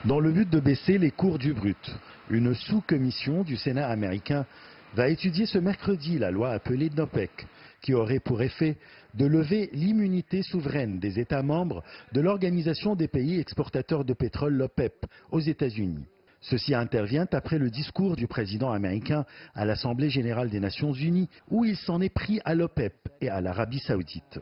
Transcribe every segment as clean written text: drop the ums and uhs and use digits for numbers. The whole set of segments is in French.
Dans le but de baisser les cours du brut, une sous-commission du Sénat américain va étudier ce mercredi la loi appelée NOPEC, qui aurait pour effet de lever l'immunité souveraine des États membres de l'Organisation des pays exportateurs de pétrole, l'OPEP, aux États-Unis. Ceci intervient après le discours du président américain à l'Assemblée générale des Nations unies, où il s'en est pris à l'OPEP et à l'Arabie saoudite.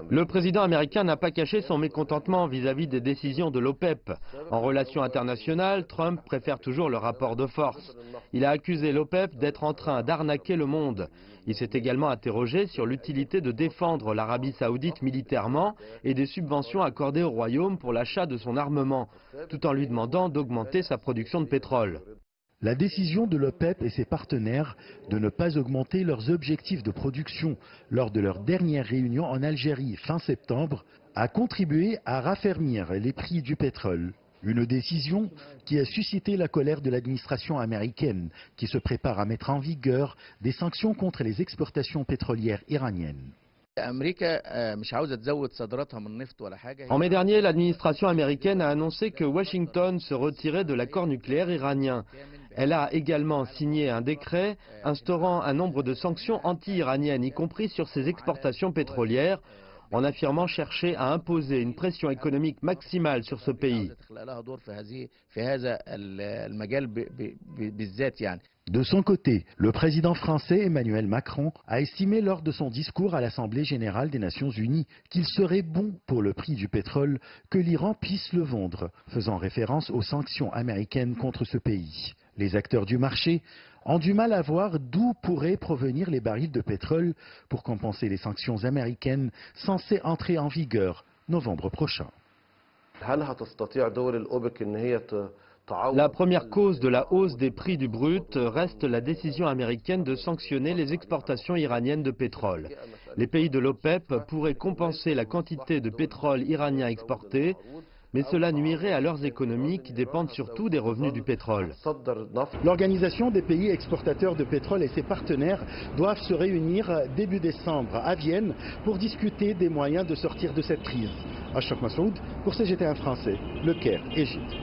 Le président américain n'a pas caché son mécontentement vis-à-vis des décisions de l'OPEP. En relations internationales, Trump préfère toujours le rapport de force. Il a accusé l'OPEP d'être en train d'arnaquer le monde. Il s'est également interrogé sur l'utilité de défendre l'Arabie saoudite militairement et des subventions accordées au Royaume pour l'achat de son armement, tout en lui demandant d'augmenter sa production de pétrole. La décision de l'OPEP et ses partenaires de ne pas augmenter leurs objectifs de production lors de leur dernière réunion en Algérie fin septembre a contribué à raffermir les prix du pétrole. Une décision qui a suscité la colère de l'administration américaine qui se prépare à mettre en vigueur des sanctions contre les exportations pétrolières iraniennes. En mai dernier, l'administration américaine a annoncé que Washington se retirait de l'accord nucléaire iranien. Elle a également signé un décret instaurant un nombre de sanctions anti-iraniennes, y compris sur ses exportations pétrolières, en affirmant chercher à imposer une pression économique maximale sur ce pays. De son côté, le président français Emmanuel Macron a estimé lors de son discours à l'Assemblée générale des Nations unies qu'il serait bon pour le prix du pétrole que l'Iran puisse le vendre, faisant référence aux sanctions américaines contre ce pays. Les acteurs du marché ont du mal à voir d'où pourraient provenir les barils de pétrole pour compenser les sanctions américaines censées entrer en vigueur novembre prochain. La première cause de la hausse des prix du brut reste la décision américaine de sanctionner les exportations iraniennes de pétrole. Les pays de l'OPEP pourraient compenser la quantité de pétrole iranien exporté, mais cela nuirait à leurs économies qui dépendent surtout des revenus du pétrole. L'Organisation des pays exportateurs de pétrole et ses partenaires doivent se réunir début décembre à Vienne pour discuter des moyens de sortir de cette crise. Ashok Massoud pour CGTN français, Le Caire, Égypte.